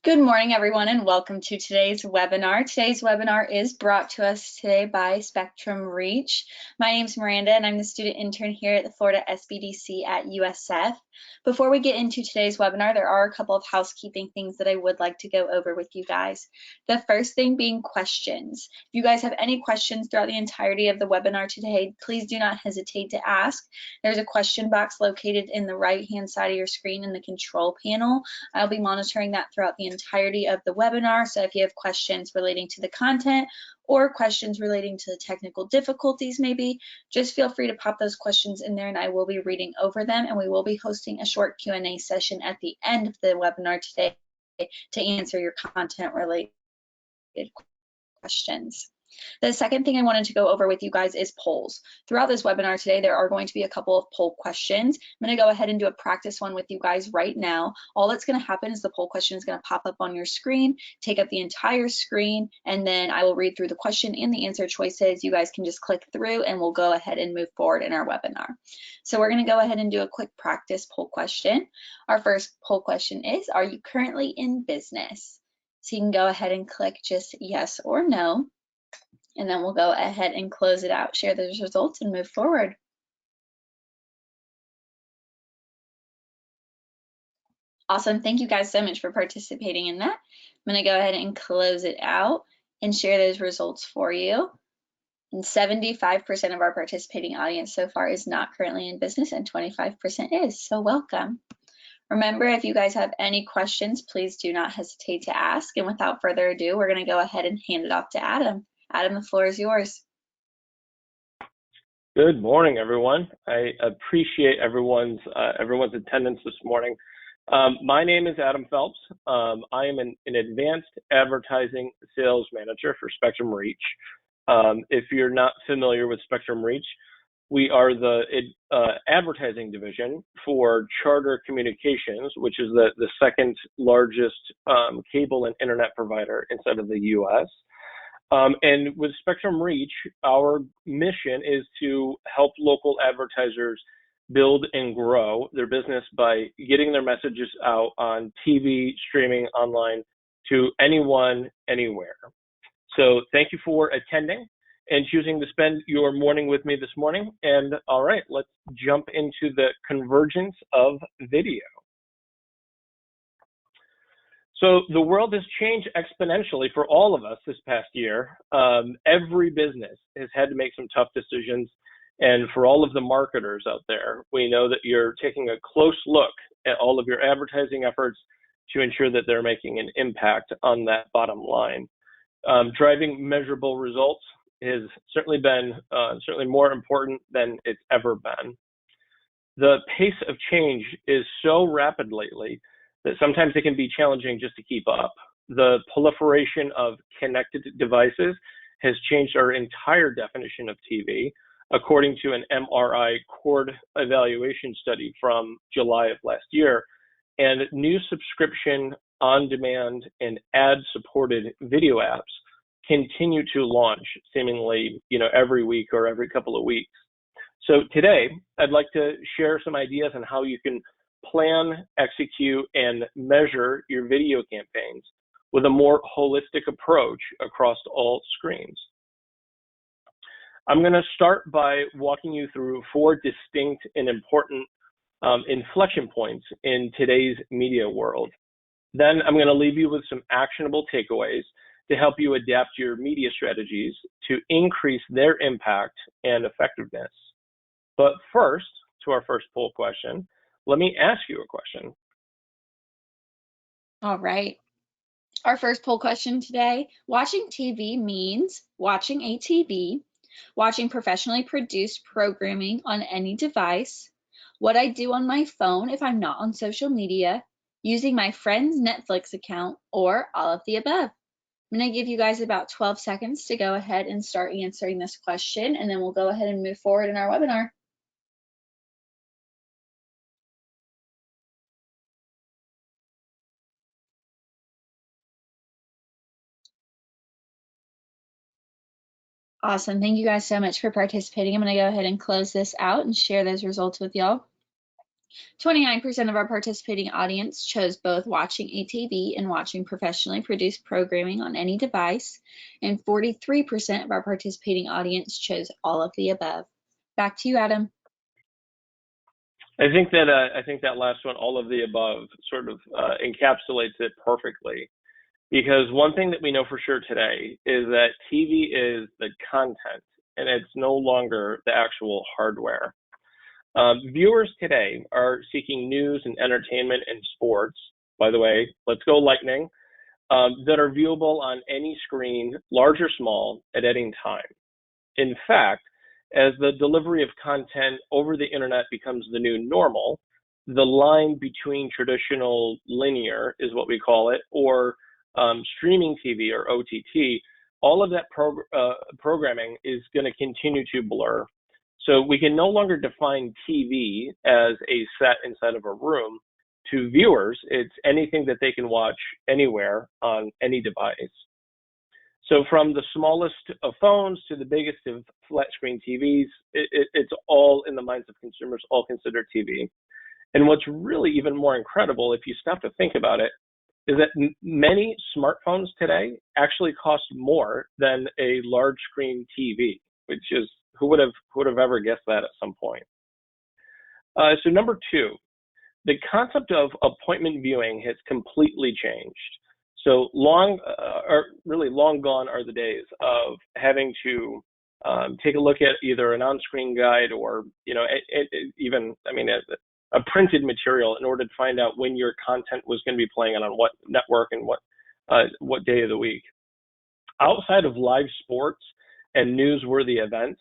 Good morning, everyone, and welcome to today's webinar. Today's webinar is brought to us today by Spectrum Reach. My name is Miranda, and I'm the student intern here at the Florida SBDC at USF. Before we get into today's webinar, there are a couple of housekeeping things that I would like to go over with you guys. The first thing being questions. If you guys have any questions throughout the entirety of the webinar today, please do not hesitate to ask. There's a question box located in the right-hand side of your screen in the control panel. I'll be monitoring that throughout the entirety of the webinar, so if you have questions relating to the content or questions relating to the technical difficulties maybe, just feel free to pop those questions in there and I will be reading over them, and we will be hosting a short Q&A session at the end of the webinar today to answer your content related questions. The second thing I wanted to go over with you guys is polls. Throughout this webinar today, there are going to be a couple of poll questions. I'm going to go ahead and do a practice one with you guys right now. All that's going to happen is the poll question is going to pop up on your screen, take up the entire screen, and then I will read through the question and the answer choices. You guys can just click through and we'll go ahead and move forward in our webinar. So we're going to go ahead and do a quick practice poll question. Our first poll question is, are you currently in business? So you can go ahead and click just yes or no. And then we'll go ahead and close it out, share those results, and move forward. Awesome. Thank you guys so much for participating in that. I'm going to go ahead and close it out and share those results for you. And 75% of our participating audience so far is not currently in business, and 25% is. So welcome. Remember, if you guys have any questions, please do not hesitate to ask. And without further ado, we're going to go ahead and hand it off to Adam. Adam, the floor is yours. Good morning, everyone. I appreciate everyone's attendance this morning. My name is Adam Phelps. I am an advanced advertising sales manager for Spectrum Reach. If you're not familiar with Spectrum Reach, we are the advertising division for Charter Communications, which is the second largest cable and internet provider inside of the U.S. And with Spectrum Reach, our mission is to help local advertisers build and grow their business by getting their messages out on TV, streaming, online to anyone, anywhere. So thank you for attending and choosing to spend your morning with me this morning. And all right, let's jump into the convergence of video. So the world has changed exponentially for all of us this past year. Every business has had to make some tough decisions. And for all of the marketers out there, we know that you're taking a close look at all of your advertising efforts to ensure that they're making an impact on that bottom line. Driving measurable results has certainly been more important than it's ever been. The pace of change is so rapid lately that sometimes it can be challenging just to keep up. The proliferation of connected devices has changed our entire definition of TV, according to an MRI cord evaluation study from July of last year. And new subscription, on-demand, and ad-supported video apps continue to launch seemingly, every week or every couple of weeks. So today, I'd like to share some ideas on how you can plan, execute, and measure your video campaigns with a more holistic approach across all screens. I'm going to start by walking you through 4 distinct and important inflection points in today's media world. Then I'm going to leave you with some actionable takeaways to help you adapt your media strategies to increase their impact and effectiveness. But first, to our first poll question, let me ask you a question. All right. Our first poll question today, watching TV means watching a TV, watching professionally produced programming on any device, what I do on my phone if I'm not on social media, using my friend's Netflix account, or all of the above. I'm going to give you guys about 12 seconds to go ahead and start answering this question, and then we'll go ahead and move forward in our webinar. Awesome. Thank you guys so much for participating. I'm going to go ahead and close this out and share those results with y'all. 29% of our participating audience chose both watching ATV and watching professionally produced programming on any device, and 43% of our participating audience chose all of the above. Back to you, Adam. I think that last one, all of the above, sort of encapsulates it perfectly. Because one thing that we know for sure today is that TV is the content, and it's no longer the actual hardware. Viewers today are seeking news and entertainment and sports, by the way, let's go Lightning, that are viewable on any screen, large or small, at any time. In fact, as the delivery of content over the internet becomes the new normal, the line between traditional linear, is what we call it, or streaming TV or OTT, all of that programming is going to continue to blur. So we can no longer define TV as a set inside of a room. To viewers, it's anything that they can watch anywhere on any device. So from the smallest of phones to the biggest of flat screen TVs, it's all in the minds of consumers, all considered TV. And what's really even more incredible, if you stop to think about it, is that many smartphones today actually cost more than a large screen TV, which is, who would have ever guessed that at some point? So number two, the concept of appointment viewing has completely changed. So really long gone are the days of having to take a look at either an on-screen guide or, a printed material in order to find out when your content was going to be playing on what network and what day of the week. Outside of live sports and newsworthy events,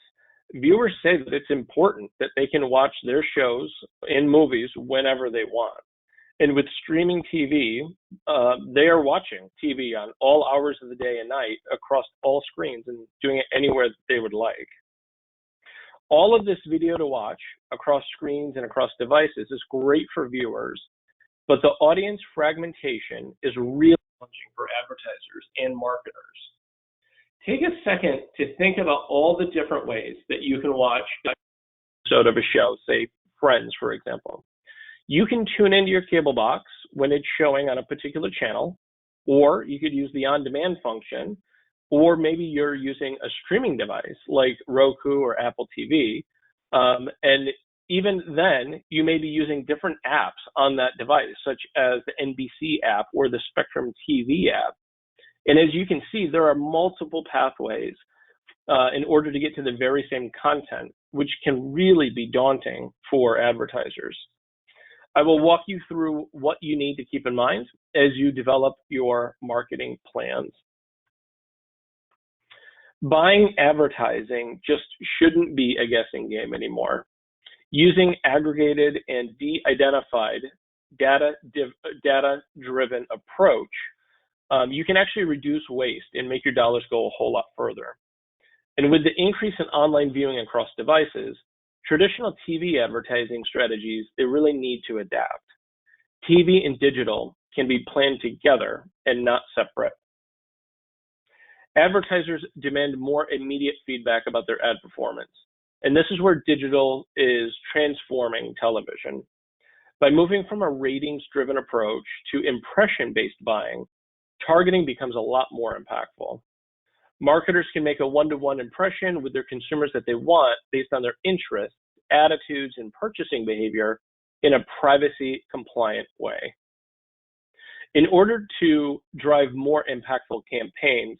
viewers say that it's important that they can watch their shows and movies whenever they want. And with streaming TV, they are watching TV on all hours of the day and night across all screens and doing it anywhere that they would like. All of this video to watch across screens and across devices is great for viewers, but the audience fragmentation is really challenging for advertisers and marketers. Take a second to think about all the different ways that you can watch an episode of a show, say Friends, for example. You can tune into your cable box when it's showing on a particular channel, or you could use the on-demand function, or maybe you're using a streaming device like Roku or Apple TV, and even then, you may be using different apps on that device, such as the NBC app or the Spectrum TV app. And as you can see, there are multiple pathways in order to get to the very same content, which can really be daunting for advertisers. I will walk you through what you need to keep in mind as you develop your marketing plans. Buying advertising just shouldn't be a guessing game anymore. Using aggregated and de-identified data-driven approach, you can actually reduce waste and make your dollars go a whole lot further. And with the increase in online viewing across devices, traditional TV advertising strategies, they really need to adapt. TV and digital can be planned together and not separate. Advertisers demand more immediate feedback about their ad performance. And this is where digital is transforming television. By moving from a ratings-driven approach to impression-based buying, targeting becomes a lot more impactful. Marketers can make a one-to-one impression with their consumers that they want based on their interests, attitudes, and purchasing behavior in a privacy-compliant way. In order to drive more impactful campaigns,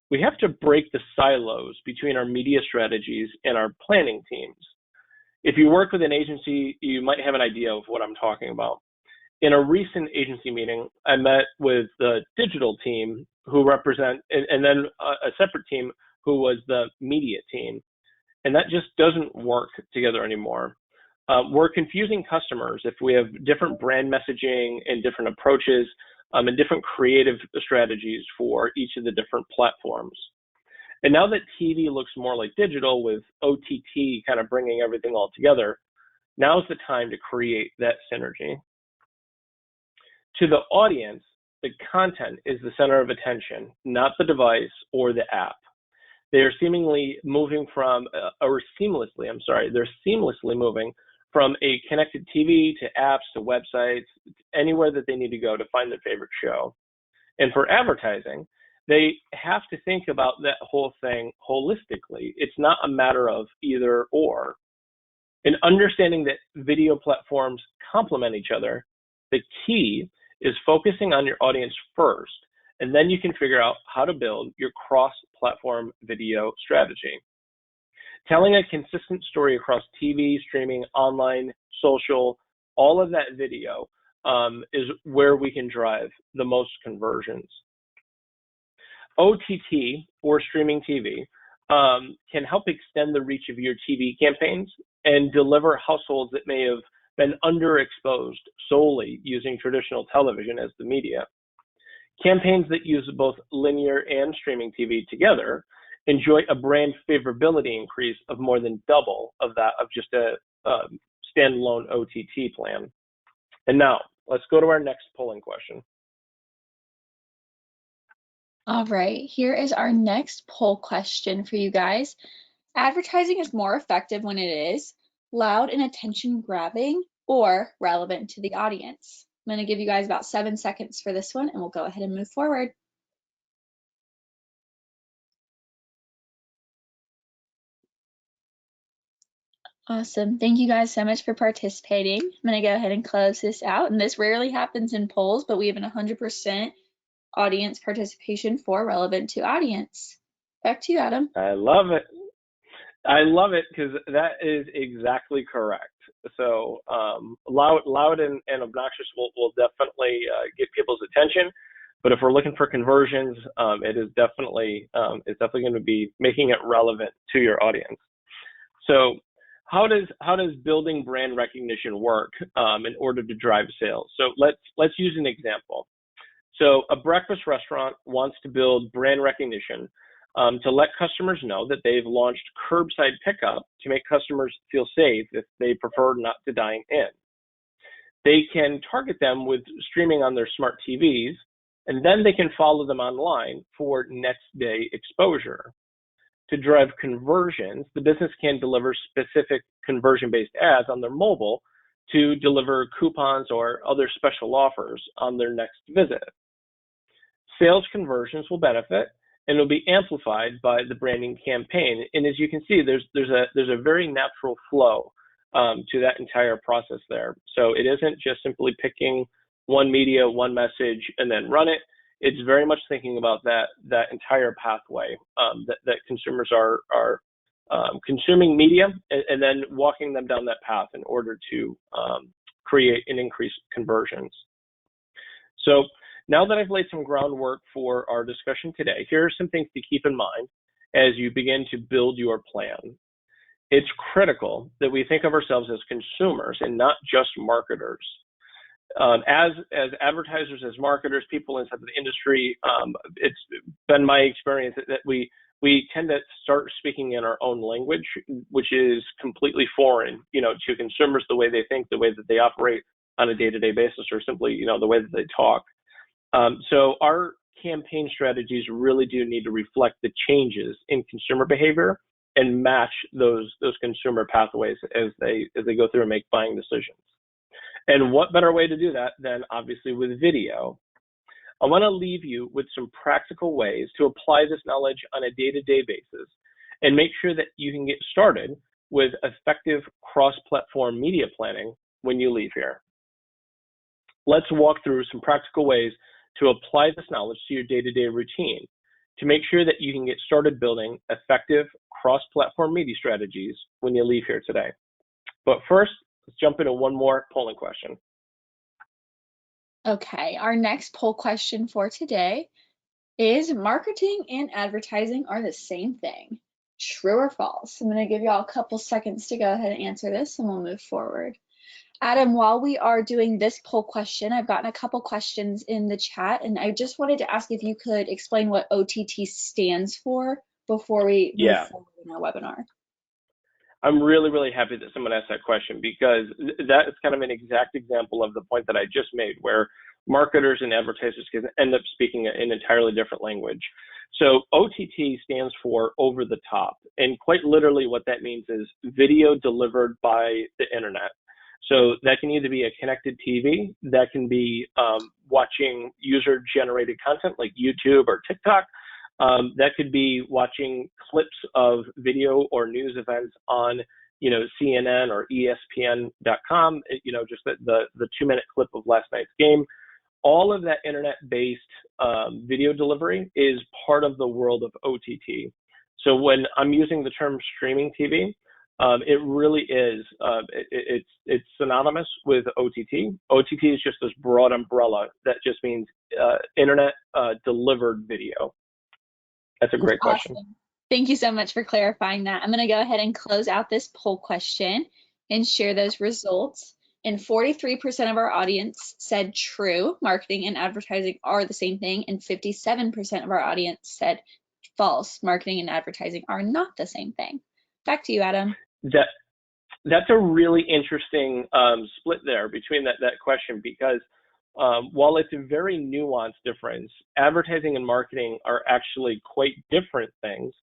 we have to break the silos between our media strategies and our planning teams. If you work with an agency, you might have an idea of what I'm talking about. In a recent agency meeting, I met with the digital team who represent, and then a separate team who was the media team. And that just doesn't work together anymore. We're confusing customers if we have different brand messaging and different approaches and different creative strategies for each of the different platforms. And now that TV looks more like digital with OTT kind of bringing everything all together, now's the time to create that synergy. To the audience, the content is the center of attention, not the device or the app. They're seamlessly moving from a connected TV to apps to websites, anywhere that they need to go to find their favorite show. And for advertising, they have to think about that whole thing holistically. It's not a matter of either or. In understanding that video platforms complement each other, the key is focusing on your audience first, and then you can figure out how to build your cross-platform video strategy. Telling a consistent story across TV, streaming, online, social, all of that video is where we can drive the most conversions. OTT, or streaming TV, can help extend the reach of your TV campaigns and deliver households that may have been underexposed solely using traditional television as the media. Campaigns that use both linear and streaming TV together enjoy a brand favorability increase of more than double of that of just a standalone OTT plan. And now, let's go to our next polling question. All right, here is our next poll question for you guys. Advertising is more effective when it is loud and attention-grabbing or relevant to the audience. I'm going to give you guys about 7 seconds for this one, and we'll go ahead and move forward. Awesome. Thank you guys so much for participating. I'm going to go ahead and close this out. And this rarely happens in polls, but we have an 100% audience participation for relevant to audience. Back to you, Adam. I love it. I love it because that is exactly correct. So loud and obnoxious will definitely get people's attention. But if we're looking for conversions, it is definitely going to be making it relevant to your audience. So how does building brand recognition work in order to drive sales? So let's use an example. So a breakfast restaurant wants to build brand recognition to let customers know that they've launched curbside pickup to make customers feel safe if they prefer not to dine in. They can target them with streaming on their smart TVs, and then they can follow them online for next day exposure. To drive conversions, the business can deliver specific conversion-based ads on their mobile to deliver coupons or other special offers on their next visit. Sales conversions will benefit and will be amplified by the branding campaign. And as you can see, there's a very natural flow to that entire process there. So it isn't just simply picking one media, one message, and then run it. It's very much thinking about that entire pathway that consumers are consuming media and then walking them down that path in order to create and increase conversions. So now that I've laid some groundwork for our discussion today, here are some things to keep in mind as you begin to build your plan. It's critical that we think of ourselves as consumers and not just marketers. As advertisers, as marketers, people inside the industry, it's been my experience that we tend to start speaking in our own language, which is completely foreign, to consumers, the way they think, the way that they operate on a day-to-day basis, or simply, the way that they talk. So our campaign strategies really do need to reflect the changes in consumer behavior and match those consumer pathways as they go through and make buying decisions. And what better way to do that than obviously with video? I want to leave you with some practical ways to apply this knowledge on a day-to-day basis and make sure that you can get started with effective cross-platform media planning when you leave here. Let's walk through some practical ways to apply this knowledge to your day-to-day routine to make sure that you can get started building effective cross-platform media strategies when you leave here today. But first, let's jump into one more polling question. Okay, our next poll question for today is marketing and advertising are the same thing. True or false? I'm going to give you all a couple seconds to go ahead and answer this and we'll move forward. Adam, while we are doing this poll question, I've gotten a couple questions in the chat, and I just wanted to ask if you could explain what OTT stands for before we move Yeah. forward in our webinar. I'm really, really happy that someone asked that question, because that is kind of an exact example of the point that I just made, where marketers and advertisers can end up speaking an entirely different language. So OTT stands for over the top, and quite literally what that means is video delivered by the internet. So that can either be a connected TV, that can be watching user-generated content like YouTube or TikTok. That could be watching clips of video or news events on, CNN or ESPN.com. Just the 2-minute clip of last night's game. All of that internet-based video delivery is part of the world of OTT. So when I'm using the term streaming TV, it really is. It's synonymous with OTT. OTT is just this broad umbrella that just means internet delivered video. That's a great question. Awesome. Thank you so much for clarifying that. I'm going to go ahead and close out this poll question and share those results. And 43% of our audience said true, marketing and advertising are the same thing, and 57% of our audience said false, marketing and advertising are not the same thing. Back to you, Adam. That's a really interesting split there between that question, because while it's a very nuanced difference, advertising and marketing are actually quite different things.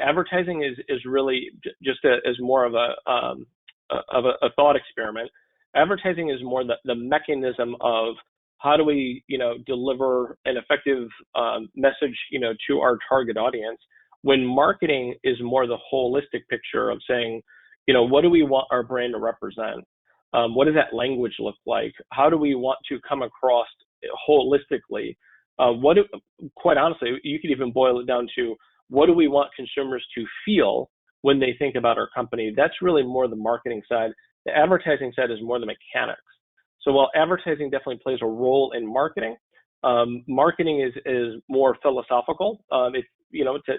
Advertising is really just as more of a thought experiment. Advertising is more the mechanism of how do we deliver an effective message to our target audience, when marketing is more the holistic picture of saying, what do we want our brand to represent? What does that language look like? How do we want to come across holistically? Quite honestly, you could even boil it down to, what do we want consumers to feel when they think about our company? That's really more the marketing side. The advertising side is more the mechanics. So while advertising definitely plays a role in marketing, marketing is more philosophical,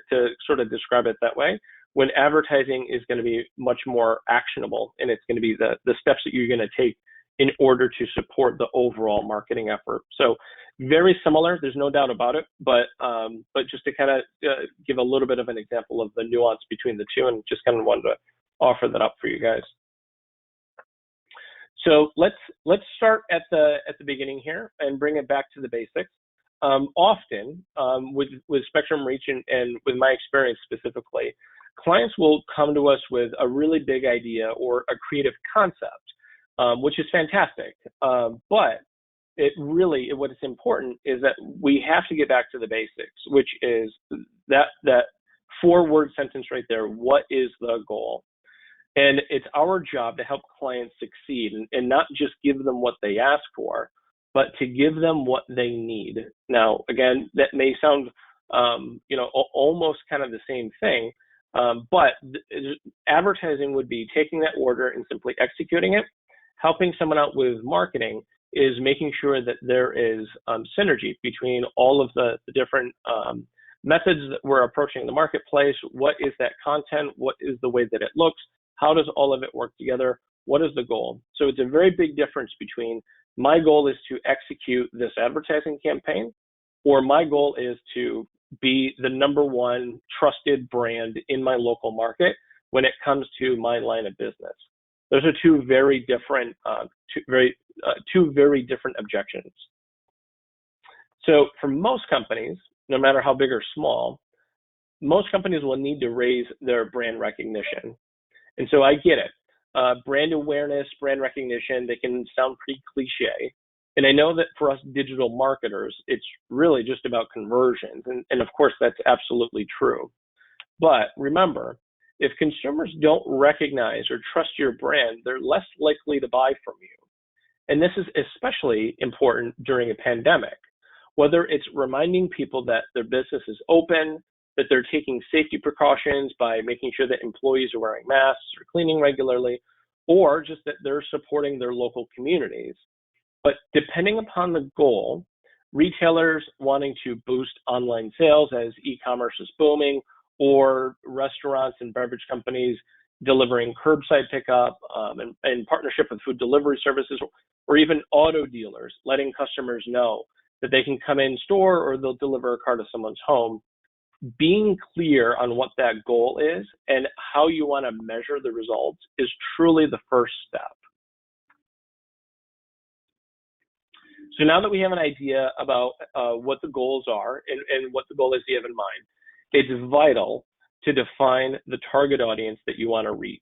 to sort of describe it that way, when advertising is going to be much more actionable, and it's going to be the steps that you're going to take in order to support the overall marketing effort. So very similar, there's no doubt about it, but just to kind of give a little bit of an example of the nuance between the two, and just kind of wanted to offer that up for you guys. So let's start at the beginning here and bring it back to the basics. Often with Spectrum Reach and with my experience specifically, clients will come to us with a really big idea or a creative concept, which is fantastic. But what is important is that we have to get back to the basics, which is that 4-word sentence right there. What is the goal? And it's our job to help clients succeed and not just give them what they ask for, but to give them what they need. Now, again, that may sound, almost kind of the same thing, but advertising would be taking that order and simply executing it. Helping someone out with marketing is making sure that there is synergy between all of the different methods that we're approaching the marketplace. What is that content? What is the way that it looks? How does all of it work together? What is the goal? So it's a very big difference between my goal is to execute this advertising campaign, or my goal is to be the #1 trusted brand in my local market when it comes to my line of business. Those are two very different objections. So for most companies, no matter how big or small, most companies will need to raise their brand recognition. And so I get it. Brand awareness, brand recognition, they can sound pretty cliche. And I know that for us digital marketers, it's really just about conversions. And of course, that's absolutely true. But remember, if consumers don't recognize or trust your brand, they're less likely to buy from you. And this is especially important during a pandemic, whether it's reminding people that their business is open, that they're taking safety precautions by making sure that employees are wearing masks or cleaning regularly, or just that they're supporting their local communities. But depending upon the goal, retailers wanting to boost online sales as e-commerce is booming, or restaurants and beverage companies delivering curbside pickup in partnership with food delivery services, or even auto dealers, letting customers know that they can come in store or they'll deliver a car to someone's home. Being clear on what that goal is and how you want to measure the results is truly the first step. So now that we have an idea about what the goals are and what the goal is you have in mind, it's vital to define the target audience that you want to reach.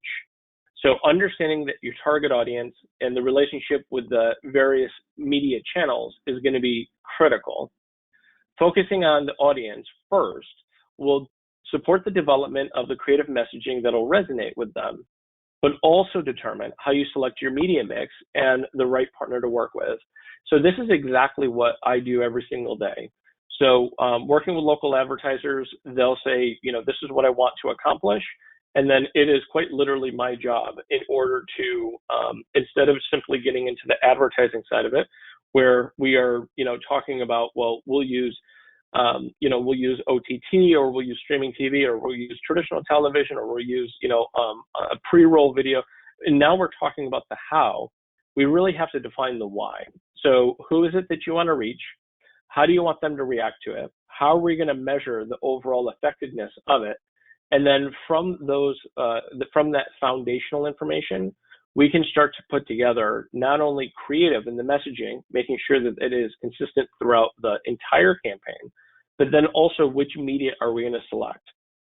So understanding that your target audience and the relationship with the various media channels is going to be critical. Focusing on the audience first will support the development of the creative messaging that will resonate with them, but also determine how you select your media mix and the right partner to work with. So this is exactly what I do every single day. So working with local advertisers, they'll say, this is what I want to accomplish. And then it is quite literally my job in order to, instead of simply getting into the advertising side of it, where we are, talking about, well, we'll use OTT, or we'll use streaming TV, or we'll use traditional television, or we'll use, a pre-roll video. And now we're talking about the how. We really have to define the why. So who is it that you want to reach? How do you want them to react to it? How are we going to measure the overall effectiveness of it? And then from those, from that foundational information, we can start to put together not only creative in the messaging, making sure that it is consistent throughout the entire campaign, but then also which media are we going to select?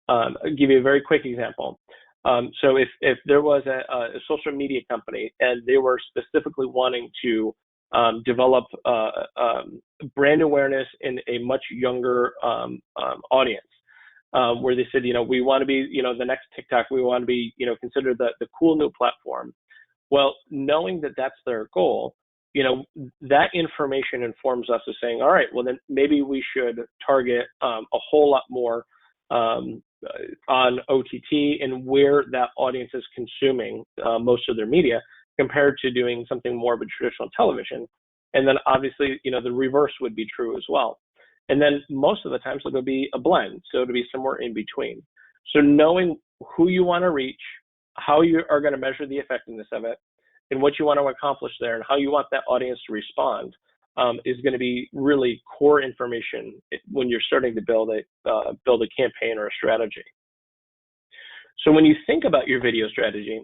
I'll give you a very quick example. So if there was a social media company and they were specifically wanting to develop brand awareness in a much younger audience, where they said, we want to be, the next TikTok, we want to be, considered the cool new platform. Well, knowing that that's their goal, that information informs us of saying, all right, well, then maybe we should target a whole lot more on OTT and where that audience is consuming most of their media compared to doing something more of a traditional television. And then obviously, the reverse would be true as well. And then most of the times it'll be a blend. So it'll be somewhere in between. So knowing who you want to reach, how you are going to measure the effectiveness of it, and what you want to accomplish there, and how you want that audience to respond is going to be really core information when you're starting to build a campaign or a strategy. So when you think about your video strategy,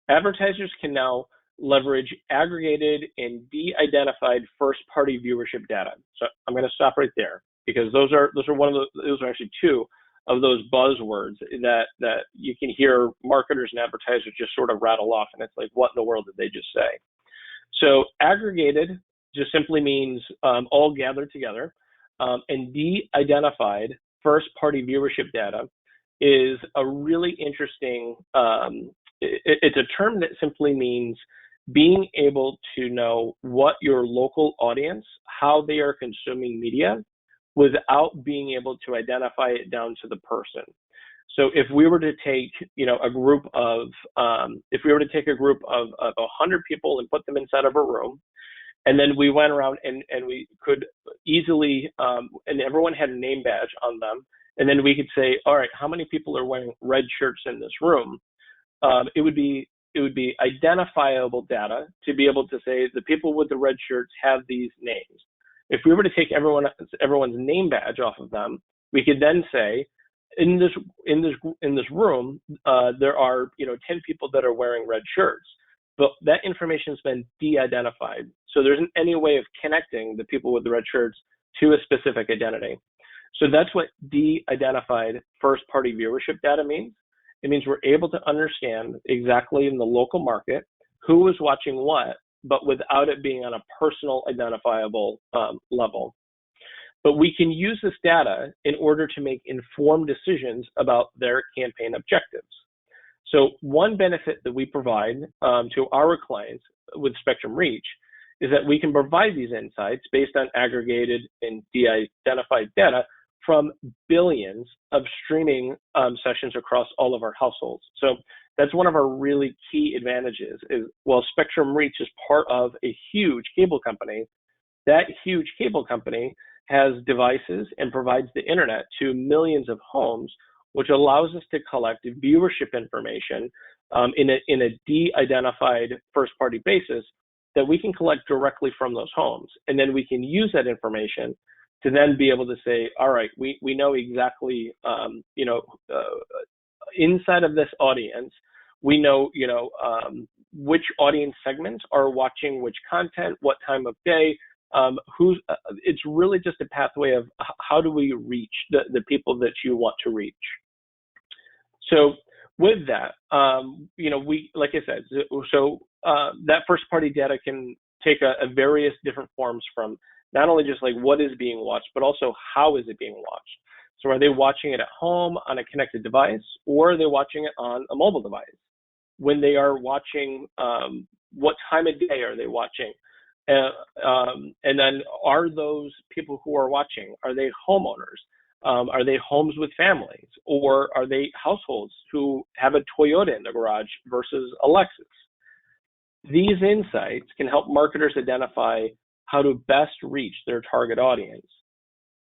advertisers can now leverage aggregated and de-identified first-party viewership data. So I'm going to stop right there because those are actually two of those buzzwords that you can hear marketers and advertisers just sort of rattle off, and it's like, what in the world did they just say? So aggregated just simply means all gathered together, and de-identified first-party viewership data is a really interesting, it's a term that simply means being able to know what your local audience, how they are consuming media, without being able to identify it down to the person. So if we were to take, a group of 100 people and put them inside of a room, and then we went around and we could easily, and everyone had a name badge on them, and then we could say, all right, how many people are wearing red shirts in this room? It would be identifiable data to be able to say the people with the red shirts have these names. If we were to take everyone's name badge off of them, we could then say, in this room, there are 10 people that are wearing red shirts, but that information has been de-identified. So there isn't any way of connecting the people with the red shirts to a specific identity. So that's what de-identified first-party viewership data means. It means we're able to understand exactly in the local market who is watching what, but without it being on a personal identifiable level. But we can use this data in order to make informed decisions about their campaign objectives. So one benefit that we provide to our clients with Spectrum Reach is that we can provide these insights based on aggregated and de-identified data from billions of streaming sessions across all of our households. So that's one of our really key advantages is, while Spectrum Reach is part of a huge cable company, that huge cable company has devices and provides the internet to millions of homes which allows us to collect viewership information in a de-identified first-party basis that we can collect directly from those homes. And then we can use that information to then be able to say, all right, we know exactly, inside of this audience, we know, which audience segments are watching which content, what time of day, it's really just a pathway of how do we reach the people that you want to reach. So with that, we, like I said, that first party data can take a various different forms, from not only just like what is being watched, but also how is it being watched. So are they watching it at home on a connected device, or are they watching it on a mobile device? When they are watching, what time of day are they watching? And then are those people who are watching, are they homeowners? Are they homes with families, or are they households who have a Toyota in the garage versus a Lexus? These insights can help marketers identify how to best reach their target audience.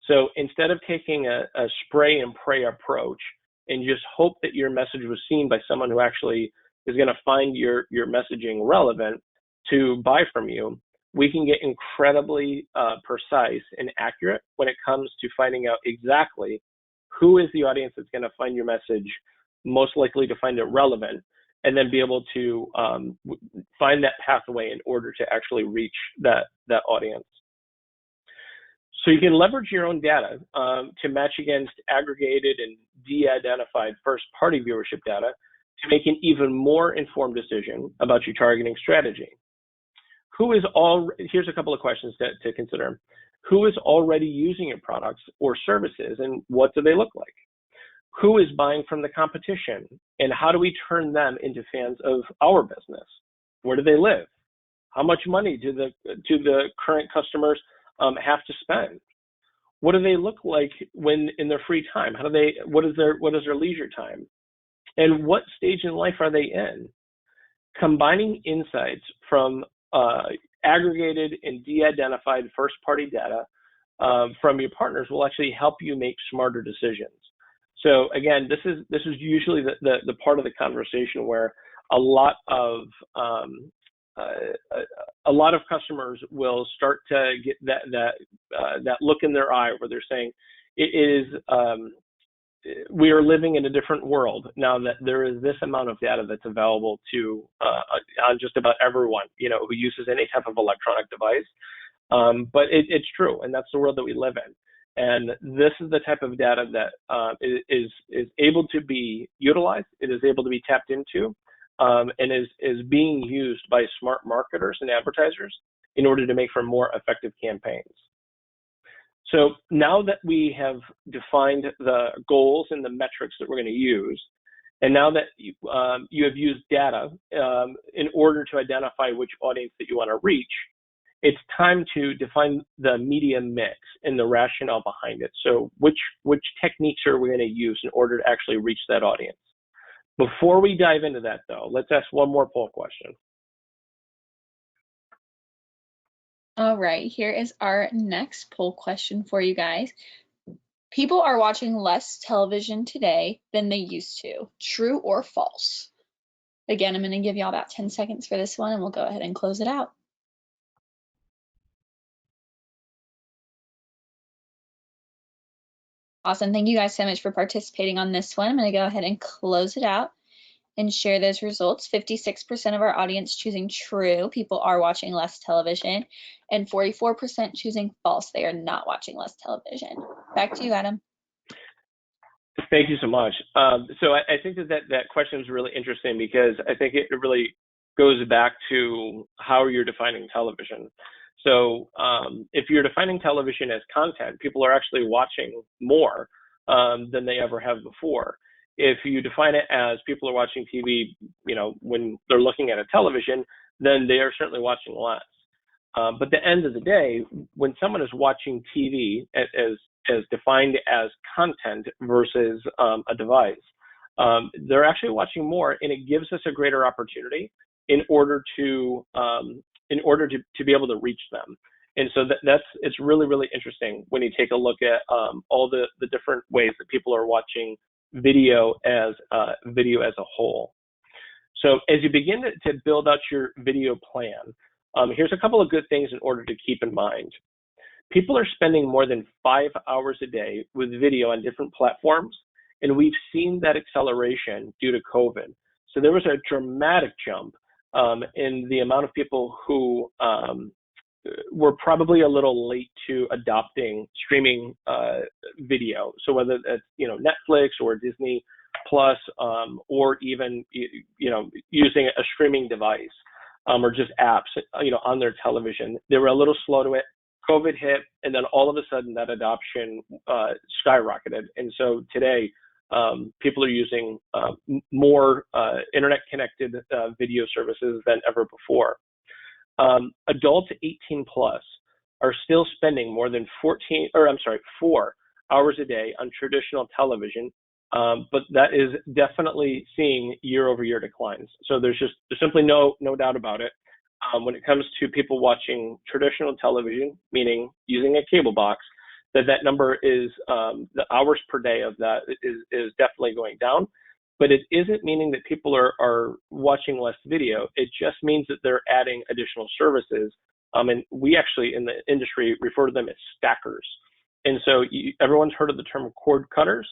So instead of taking a spray and pray approach and just hope that your message was seen by someone who actually is going to find your messaging relevant to buy from you, we can get incredibly precise and accurate when it comes to finding out exactly who is the audience that's going to find your message most likely to find it relevant, and then be able to find that pathway in order to actually reach that audience. So you can leverage your own data to match against aggregated and de-identified first-party viewership data to make an even more informed decision about your targeting strategy. Here's a couple of questions to consider. Who is already using your products or services, and what do they look like? Who is buying from the competition, and how do we turn them into fans of our business? Where do they live? How much money do the current customers have to spend? What do they look like when in their free time? What is their leisure time? And what stage in life are they in? Combining insights from aggregated and de-identified first-party data from your partners will actually help you make smarter decisions. So again, this is usually the part of the conversation where a lot of customers will start to get that look in their eye where they're saying, we are living in a different world now that there is this amount of data that's available to on just about everyone, who uses any type of electronic device. But it's true, and that's the world that we live in. And this is the type of data that is able to be utilized. It is able to be tapped into, and is being used by smart marketers and advertisers in order to make for more effective campaigns. So now that we have defined the goals and the metrics that we're going to use, and now that you have used data in order to identify which audience that you want to reach, it's time to define the media mix and the rationale behind it. So which techniques are we going to use in order to actually reach that audience? Before we dive into that, though, let's ask one more poll question. All right, here is our next poll question for you guys. People are watching less television today than they used to. True or false? Again, I'm going to give y'all about 10 seconds for this one, and we'll go ahead and close it out. Awesome. Thank you guys so much for participating on this one. I'm going to go ahead and close it out and share those results. 56% of our audience choosing true. People are watching less television, and 44% choosing false. They are not watching less television. Back to you, Adam. Thank you so much. So I think that question is really interesting, because I think it really goes back to how you're defining television. So if you're defining television as content, people are actually watching more than they ever have before. If you define it as people are watching TV, when they're looking at a television, then they are certainly watching less. But at the end of the day, when someone is watching TV as defined as content versus a device, they're actually watching more, and it gives us a greater opportunity in order to be able to reach them. And so it's really, really interesting when you take a look at all the different ways that people are watching video as a whole. So as you begin to build out your video plan, here's a couple of good things in order to keep in mind. People are spending more than 5 hours a day with video on different platforms, and we've seen that acceleration due to COVID. So there was a dramatic jump in the amount of people who were probably a little late to adopting streaming video. So whether that's Netflix or Disney Plus, or even using a streaming device or just apps on their television, they were a little slow to it. COVID hit, and then all of a sudden that adoption skyrocketed. And so today, people are using more internet-connected video services than ever before. Adults 18 plus are still spending more than 4 hours a day on traditional television, but that is definitely seeing year-over-year declines. So there's simply no doubt about it. When it comes to people watching traditional television, meaning using a cable box, that number is the hours per day of that is definitely going down. But it isn't meaning that people are watching less video. It just means that they're adding additional services. And we actually in the industry refer to them as stackers. And so everyone's heard of the term cord cutters.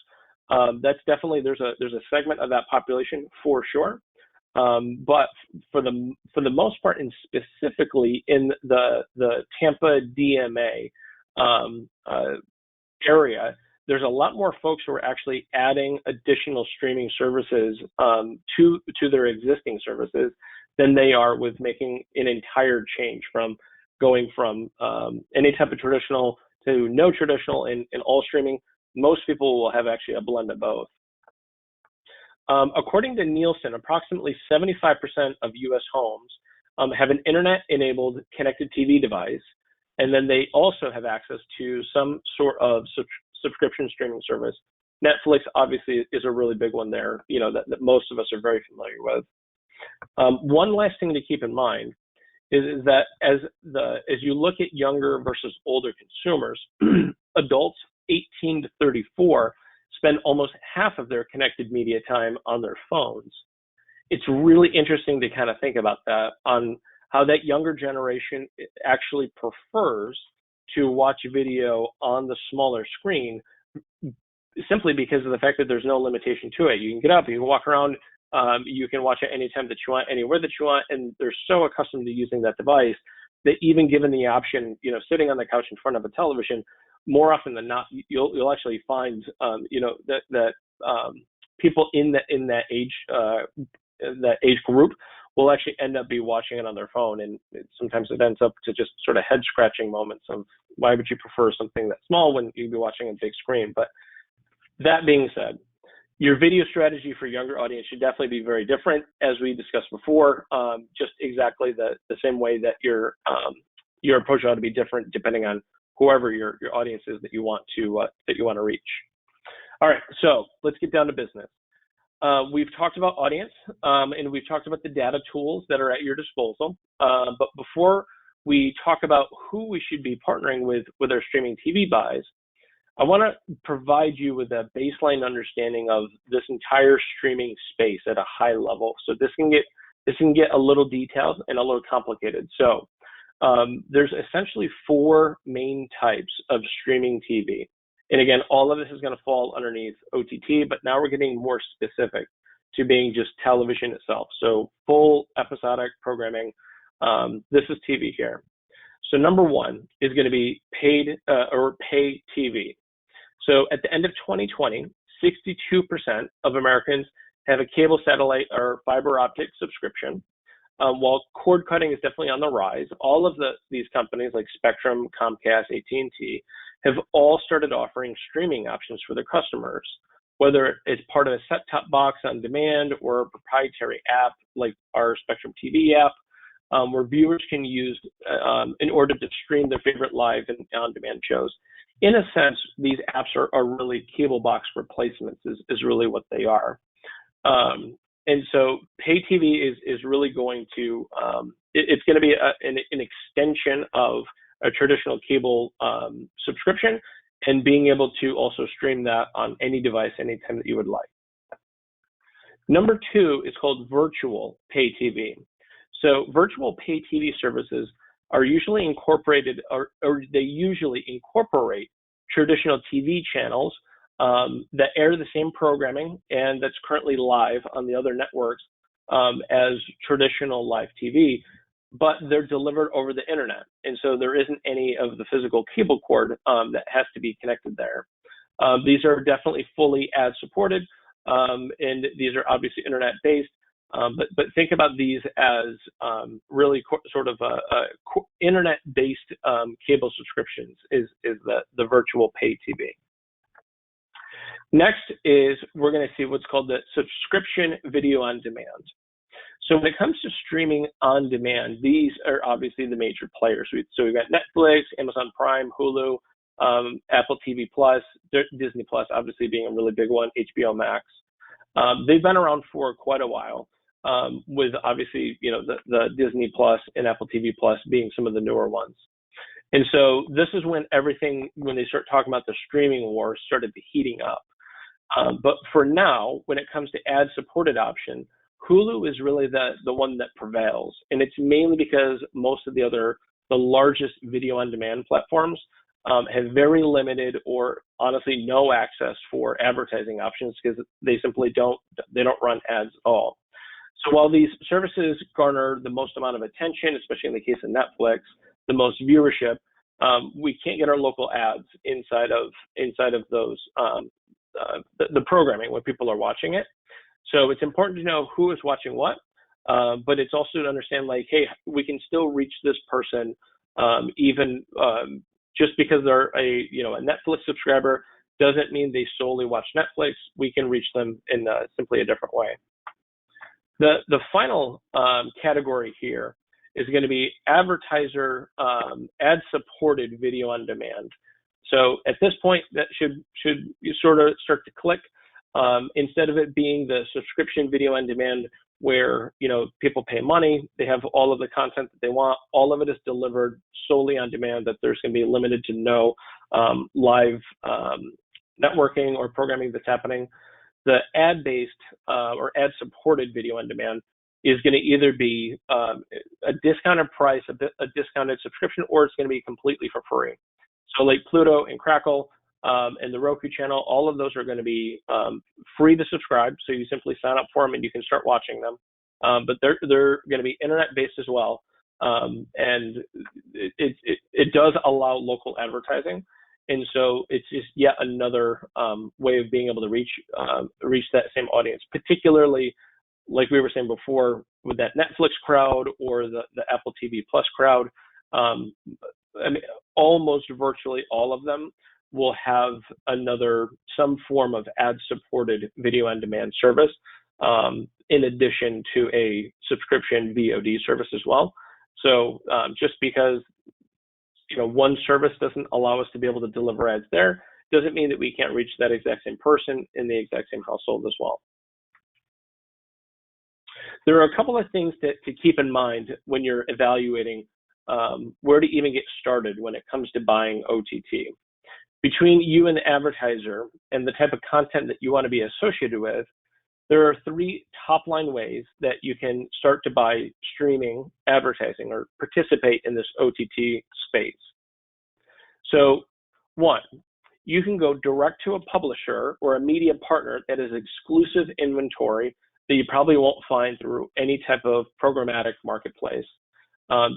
That's definitely, there's a segment of that population for sure. But for the most part, and specifically in the Tampa DMA area, there's a lot more folks who are actually adding additional streaming services to their existing services than they are with making an entire change from going from any type of traditional to no traditional and all streaming. Most people will have actually a blend of both. According to Nielsen, approximately 75% of U.S. homes have an internet-enabled connected TV device, and then they also have access to some sort of subscription streaming service. Netflix obviously is a really big one there, that most of us are very familiar with. One last thing to keep in mind is that as you look at younger versus older consumers, adults 18 to 34 spend almost half of their connected media time on their phones. It's really interesting to kind of think about that, on how that younger generation actually prefers to watch video on the smaller screen, simply because of the fact that there's no limitation to it. You can get up, you can walk around, you can watch it anytime that you want, anywhere that you want, and they're so accustomed to using that device that even given the option, sitting on the couch in front of a television, more often than not, you'll actually find, that people in that age group will actually end up be watching it on their phone, and sometimes it ends up to just sort of head scratching moments of why would you prefer something that small when you'd be watching a big screen. But that being said, your video strategy for younger audience should definitely be very different, as we discussed before. Just exactly the same way that your approach ought to be different depending on whoever your audience is that you want to reach. All right, so let's get down to business. We've talked about audience, and we've talked about the data tools that are at your disposal. But before we talk about who we should be partnering with our streaming TV buys, I want to provide you with a baseline understanding of this entire streaming space at a high level. So this can get a little detailed and a little complicated. So there's essentially 4 main types of streaming TV. And again, all of this is going to fall underneath OTT, but now we're getting more specific to being just television itself. So full episodic programming. This is TV here. So number 1 is going to be paid or pay TV. So at the end of 2020, 62% of Americans have a cable, satellite, or fiber optic subscription. While cord cutting is definitely on the rise, all of these companies like Spectrum, Comcast, AT&T have all started offering streaming options for their customers, whether it's part of a set-top box on demand or a proprietary app like our Spectrum TV app, where viewers can use in order to stream their favorite live and on-demand shows. In a sense, these apps are really cable box replacements is really what they are. And so pay TV is really going to, it's going to be an extension of a traditional cable subscription, and being able to also stream that on any device anytime that you would like. Number two is called virtual pay TV. So virtual pay TV services are usually incorporated, or they usually incorporate traditional TV channels that air the same programming and that's currently live on the other networks as traditional live TV, but they're delivered over the internet. And so there isn't any of the physical cable cord that has to be connected there. These are definitely fully ad supported, and these are obviously internet based. But think about these as really sort of internet-based cable subscriptions is the virtual pay TV. Next is we're going to see what's called the subscription video on demand. So when it comes to streaming on demand, these are obviously the major players. So we've got Netflix, Amazon Prime, Hulu, Apple TV Plus, Disney Plus obviously being a really big one, HBO Max. They've been around for quite a while. With obviously, the Disney Plus and Apple TV Plus being some of the newer ones. And so this is when they start talking about the streaming war started heating up. But for now, when it comes to ad-supported option, Hulu is really the one that prevails. And it's mainly because most of the largest video on demand platforms have very limited or honestly no access for advertising options because they simply don't run ads at all. So while these services garner the most amount of attention, especially in the case of Netflix, the most viewership, we can't get our local ads inside of those the programming when people are watching it. So it's important to know who is watching what, but it's also to understand hey, we can still reach this person even just because they're a Netflix subscriber doesn't mean they solely watch Netflix. We can reach them in simply a different way. The final category here is going to be advertiser ad-supported video on demand. So at this point, that should sort of start to click. Instead of it being the subscription video on demand where people pay money, they have all of the content that they want, all of it is delivered solely on demand, that there's going to be limited to no live networking or programming that's happening. The ad-based or ad-supported video on demand is going to either be a discounted price, a discounted subscription, or it's going to be completely for free. So like Pluto and Crackle and the Roku channel, all of those are going to be free to subscribe. So you simply sign up for them and you can start watching them. But they're going to be internet-based as well. And it does allow local advertising. And so it's just yet another way of being able to reach that same audience, particularly like we were saying before with that Netflix crowd or the Apple TV Plus crowd. Almost virtually all of them will have some form of ad-supported video on demand service in addition to a subscription VOD service as well. So just because one service doesn't allow us to be able to deliver ads there, doesn't mean that we can't reach that exact same person in the exact same household as well. There are a couple of things to keep in mind when you're evaluating where to even get started when it comes to buying OTT. Between you and the advertiser and the type of content that you want to be associated with, there are 3 top-line ways that you can start to buy streaming advertising or participate in this OTT space. So 1, you can go direct to a publisher or a media partner that is exclusive inventory that you probably won't find through any type of programmatic marketplace.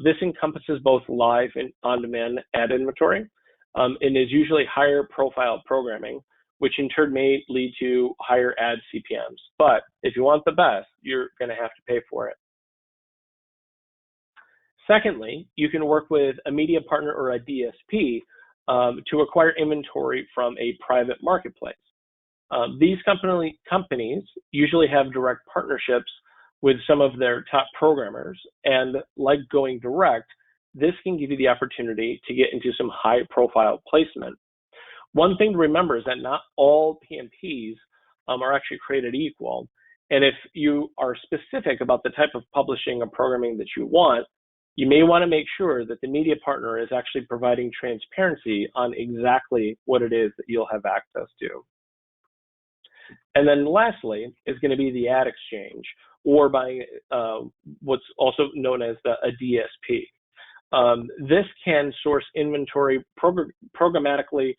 This encompasses both live and on-demand ad inventory and is usually higher profile programming, which in turn may lead to higher ad CPMs. But if you want the best, you're going to have to pay for it. Secondly, you can work with a media partner or a DSP to acquire inventory from a private marketplace. These companies usually have direct partnerships with some of their top programmers, and like going direct, this can give you the opportunity to get into some high-profile placement. One thing to remember is that not all PMPs are actually created equal, and if you are specific about the type of publishing or programming that you want, you may want to make sure that the media partner is actually providing transparency on exactly what it is that you'll have access to. And then lastly is going to be the ad exchange, or buying what's also known as a DSP. This can source inventory programmatically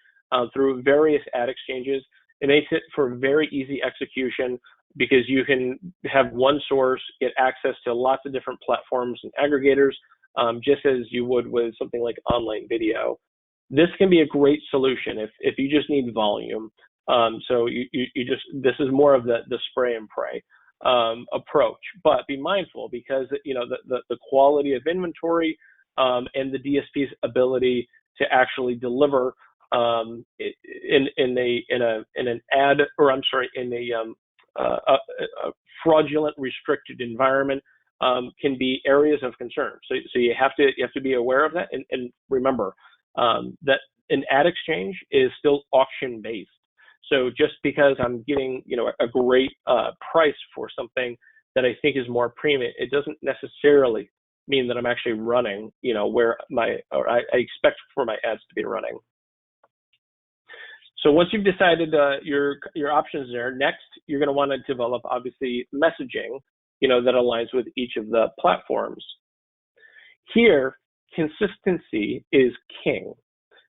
through various ad exchanges. It makes it for very easy execution because you can have one source, get access to lots of different platforms and aggregators, just as you would with something like online video. This can be a great solution if you just need volume. So this is more of the spray and pray approach, but be mindful because the quality of inventory and the DSP's ability to actually deliver in a fraudulent restricted environment can be areas of concern. So you have to be aware of that, and remember that an ad exchange is still auction based. So just because I'm getting a great price for something that I think is more premium, it doesn't necessarily mean that I'm actually running where I expect for my ads to be running. So once you've decided your options there, next you're going to want to develop obviously messaging that aligns with each of the platforms. Here, consistency is king.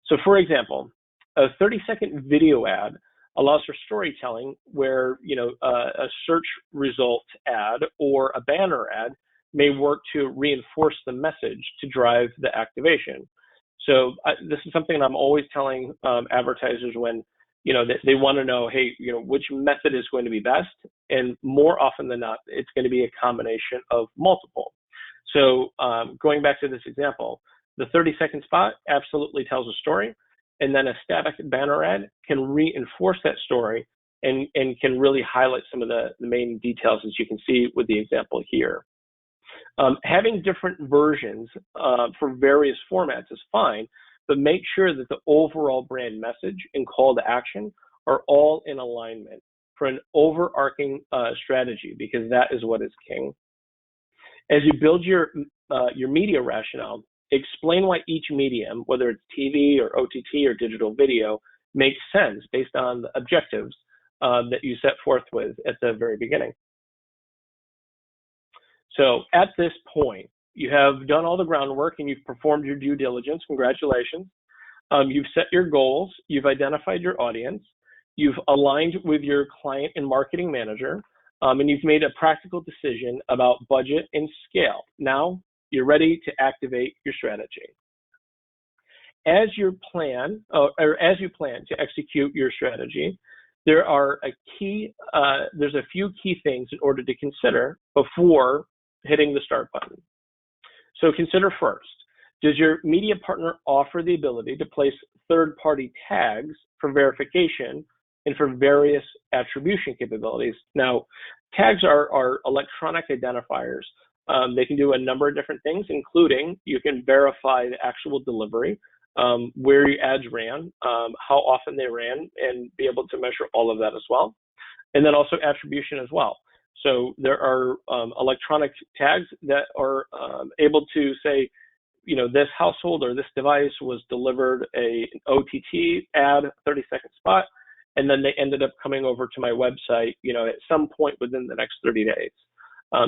So for example, a 30-second video ad allows for storytelling where a search result ad or a banner ad may work to reinforce the message to drive the activation. So this is something I'm always telling advertisers when they want to know, hey, which method is going to be best, and more often than not, it's going to be a combination of multiple. So going back to this example, the 30-second spot absolutely tells a story, and then a static banner ad can reinforce that story and can really highlight some of the main details, as you can see with the example here. Having different versions for various formats is fine, but make sure that the overall brand message and call to action are all in alignment for an overarching strategy, because that is what is king. As you build your media rationale, explain why each medium, whether it's TV or OTT or digital video, makes sense based on the objectives that you set forth with at the very beginning. So at this point, you have done all the groundwork and you've performed your due diligence. Congratulations. You've set your goals. You've identified your audience. You've aligned with your client and marketing manager, and you've made a practical decision about budget and scale. Now you're ready to activate your strategy. As you plan to execute your strategy, there's a few key things in order to consider before hitting the start button. So consider first, does your media partner offer the ability to place third-party tags for verification and for various attribution capabilities? Now, tags are electronic identifiers. They can do a number of different things, including you can verify the actual delivery, where your ads ran, how often they ran, and be able to measure all of that as well. And then also attribution as well. So there are electronic tags that are able to say, this household or this device was delivered an OTT ad, 30-second spot, and then they ended up coming over to my website, at some point within the next 30 days.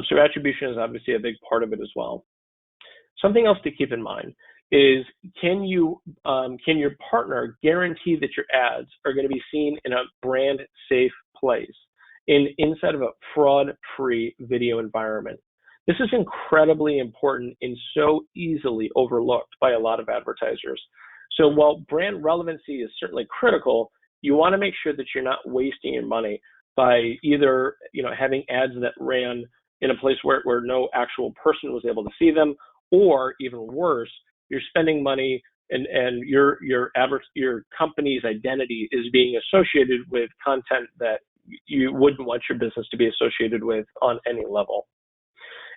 So attribution is obviously a big part of it as well. Something else to keep in mind is, can your partner guarantee that your ads are going to be seen in a brand safe place, inside of a fraud-free video environment? This is incredibly important and so easily overlooked by a lot of advertisers. So while brand relevancy is certainly critical, you want to make sure that you're not wasting your money by either having ads that ran in a place where no actual person was able to see them, or even worse, you're spending money and your company's identity is being associated with content that you wouldn't want your business to be associated with on any level.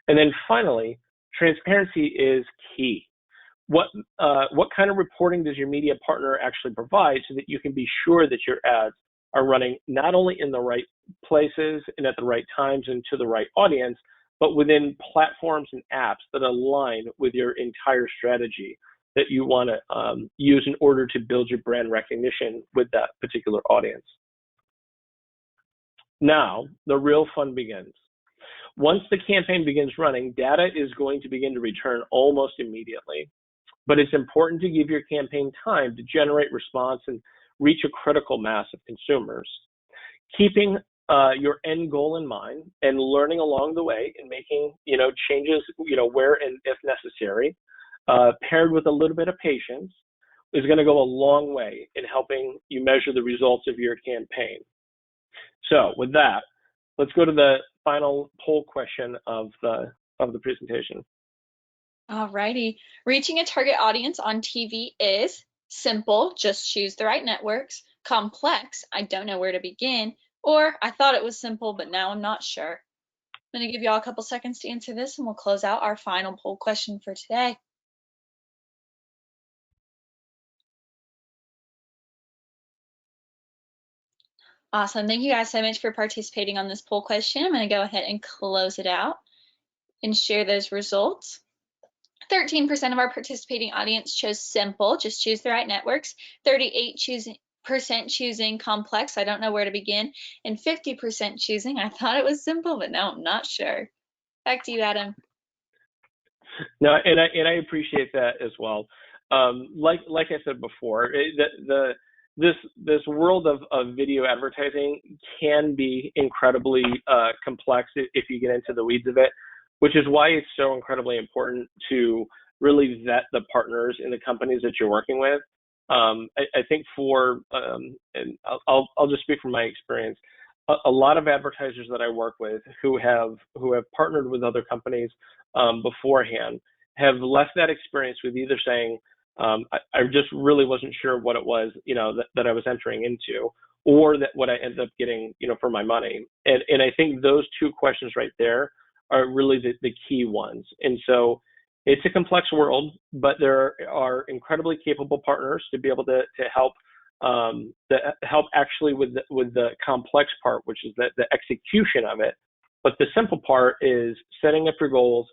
And then finally, transparency is key. What kind of reporting does your media partner actually provide so that you can be sure that your ads are running not only in the right places and at the right times and to the right audience, but within platforms and apps that align with your entire strategy that you want to use in order to build your brand recognition with that particular audience. Now, the real fun begins. Once the campaign begins running, data is going to begin to return almost immediately. But it's important to give your campaign time to generate response and reach a critical mass of consumers. Keeping your end goal in mind and learning along the way and making changes where and if necessary, paired with a little bit of patience, is going to go a long way in helping you measure the results of your campaign. So with that, let's go to the final poll question of the presentation. Alrighty. Reaching a target audience on TV is simple, just choose the right networks, complex, I don't know where to begin, or I thought it was simple, but now I'm not sure. I'm going to give you all a couple seconds to answer this, and we'll close out our final poll question for today. Awesome. Thank you guys so much for participating on this poll question. I'm going to go ahead and close it out and share those results. 13% of our participating audience chose simple, just choose the right networks. 38% choosing complex, I don't know where to begin. And 50% choosing, I thought it was simple, but now I'm not sure. Back to you, Adam. No, and I appreciate that as well. Like I said before, this world of video advertising can be incredibly complex if you get into the weeds of it, which is why it's so incredibly important to really vet the partners in the companies that you're working with. I think and I'll just speak from my experience. A lot of advertisers that I work with who have partnered with other companies beforehand have left that experience with either saying, I just really wasn't sure what it was, that I was entering into, or that what I ended up getting, for my money. And I think those two questions right there are really the key ones. And so it's a complex world, but there are incredibly capable partners to be able to help help actually with the complex part, which is the execution of it. But the simple part is setting up your goals,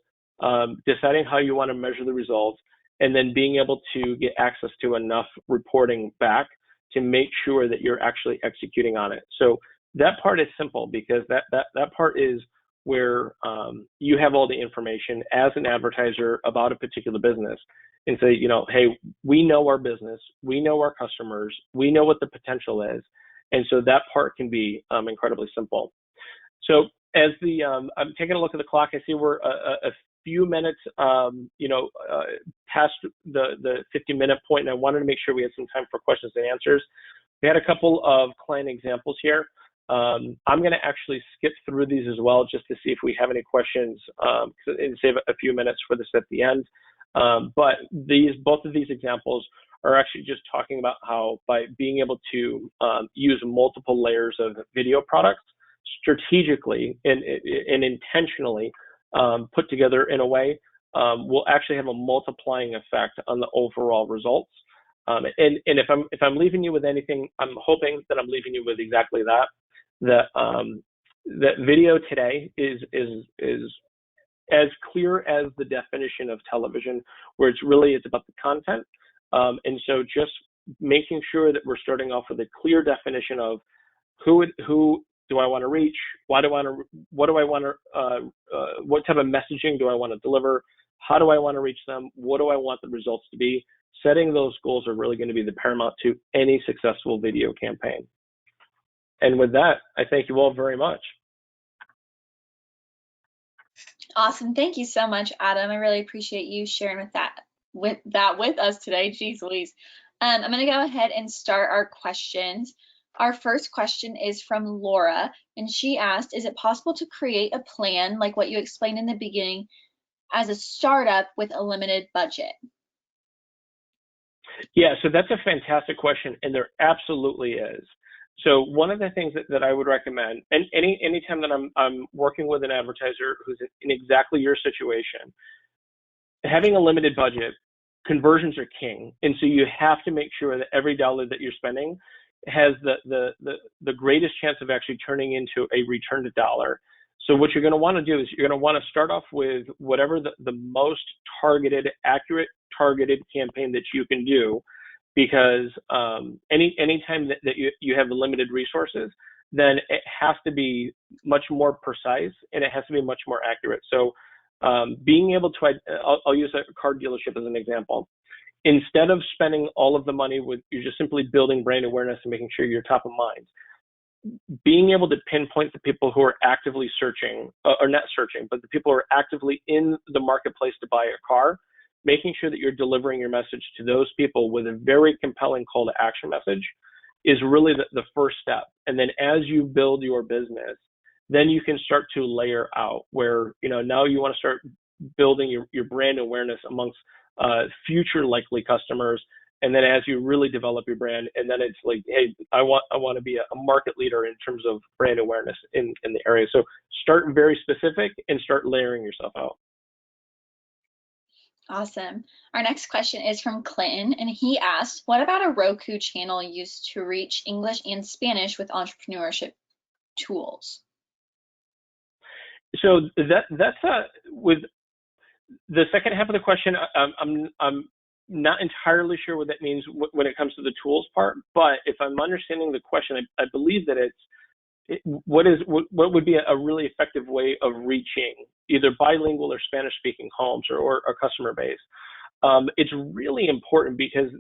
deciding how you want to measure the results, and then being able to get access to enough reporting back to make sure that you're actually executing on it. So that part is simple because that part is where you have all the information as an advertiser about a particular business and say, hey, we know our business, we know our customers, we know what the potential is. And so that part can be incredibly simple. So as I'm taking a look at the clock, I see we're a few minutes, past the 50-minute point, and I wanted to make sure we had some time for questions and answers. We had a couple of client examples here. I'm going to actually skip through these as well, just to see if we have any questions, and save a few minutes for this at the end. But both of these examples are actually just talking about how by being able to use multiple layers of video products strategically and intentionally put together in a way will actually have a multiplying effect on the overall results. And if I'm leaving you with anything, I'm hoping that I'm leaving you with exactly that. That video today is as clear as the definition of television, where it's about the content. And so just making sure that we're starting off with a clear definition of who do I want to reach? What type of messaging do I want to deliver? How do I want to reach them? What do I want the results to be? Setting those goals are really going to be the paramount to any successful video campaign. And with that, I thank you all very much. Awesome. Thank you so much, Adam. I really appreciate you sharing with us today. Jeez Louise. I'm going to go ahead and start our questions. Our first question is from Laura, and she asked, is it possible to create a plan like what you explained in the beginning as a startup with a limited budget? Yeah, so that's a fantastic question, and there absolutely is. So one of the things that I would recommend, and anytime that I'm working with an advertiser who's in exactly your situation, having a limited budget, conversions are king, and so you have to make sure that every dollar that you're spending has the greatest chance of actually turning into a return to dollar. So what you're going to want to do is you're going to want to start off with whatever the most accurate targeted campaign that you can do, because anytime that you have limited resources, then it has to be much more precise and it has to be much more accurate. So being able to, I'll use a car dealership as an example. Instead of spending all of the money with, you're just simply building brand awareness and making sure you're top of mind. Being able to pinpoint the people who are actively searching, or not searching, but the people who are actively in the marketplace to buy a car, making sure that you're delivering your message to those people with a very compelling call to action message is really the first step. And then as you build your business, then you can start to layer out where, now you want to start building your brand awareness amongst future likely customers. And then as you really develop your brand, and then it's like, hey, I want to be a market leader in terms of brand awareness in the area. So start very specific and start layering yourself out. Awesome. Our next question is from Clinton, and he asked, what about a Roku channel used to reach English and Spanish with entrepreneurship tools? So that's with the second half of the question, I'm not entirely sure what that means when it comes to the tools part, but if I'm understanding the question, I believe that what would be a really effective way of reaching either bilingual or Spanish speaking homes or a customer base. It's really important because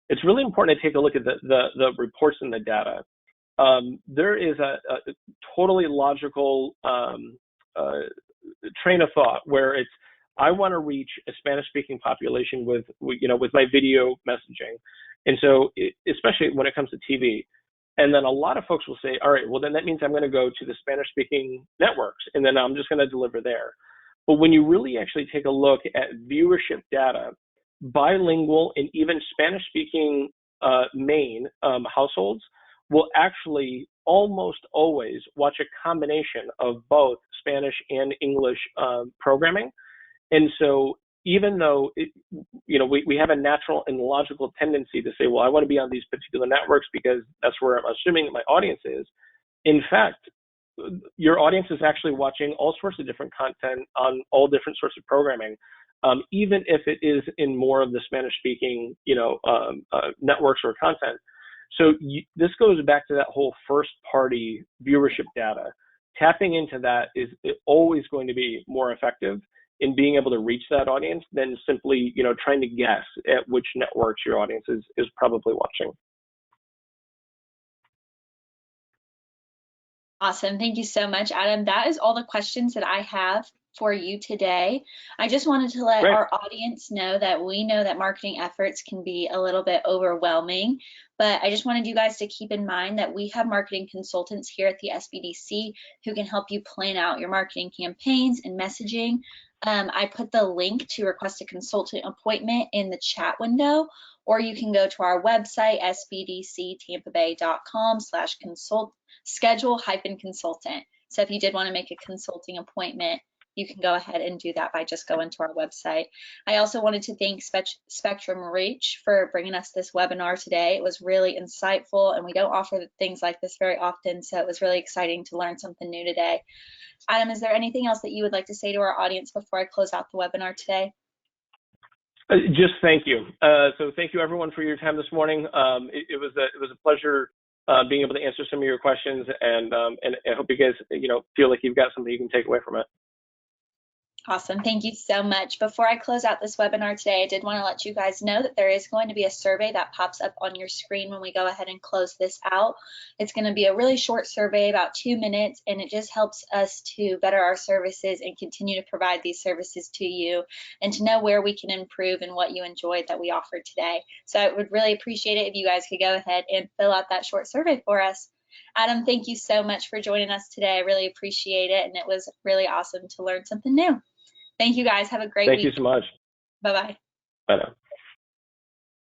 it's really important to take a look at the reports and the data. There is a totally logical train of thought where it's, I want to reach a Spanish-speaking population with my video messaging, and so especially when it comes to TV. And then a lot of folks will say, all right, well then that means I'm going to go to the Spanish-speaking networks, and then I'm just going to deliver there. But when you really actually take a look at viewership data, bilingual and even Spanish-speaking main households will actually almost always watch a combination of both Spanish and English programming. And so even though we have a natural and logical tendency to say, well, I want to be on these particular networks because that's where I'm assuming my audience is. In fact, your audience is actually watching all sorts of different content on all different sorts of programming, even if it is in more of the Spanish-speaking, networks or content. So this goes back to that whole first-party viewership data. Tapping into that is always going to be more effective in being able to reach that audience than simply, trying to guess at which networks your audience is probably watching. Awesome. Thank you so much, Adam. That is all the questions that I have for you today. I just wanted to let our audience know that we know that marketing efforts can be a little bit overwhelming, but I just wanted you guys to keep in mind that we have marketing consultants here at the SBDC who can help you plan out your marketing campaigns and messaging. I put the link to request a consultant appointment in the chat window, or you can go to our website, sbdctampabay.com/consult schedule-consultant. So if you did want to make a consulting appointment, you can go ahead and do that by just going to our website. I also wanted to thank Spectrum Reach for bringing us this webinar today. It was really insightful, and we don't offer things like this very often, so it was really exciting to learn something new today. Adam, is there anything else that you would like to say to our audience before I close out the webinar today? Just thank you. So thank you everyone for your time this morning. It was a pleasure being able to answer some of your questions, and I hope you guys feel like you've got something you can take away from it. Awesome. Thank you so much. Before I close out this webinar today, I did want to let you guys know that there is going to be a survey that pops up on your screen when we go ahead and close this out. It's going to be a really short survey, about 2 minutes, and it just helps us to better our services and continue to provide these services to you and to know where we can improve and what you enjoyed that we offered today. So I would really appreciate it if you guys could go ahead and fill out that short survey for us. Adam, thank you so much for joining us today. I really appreciate it, and it was really awesome to learn something new. Thank you guys. Have a great week. Thank you so much. Bye-bye. Bye now.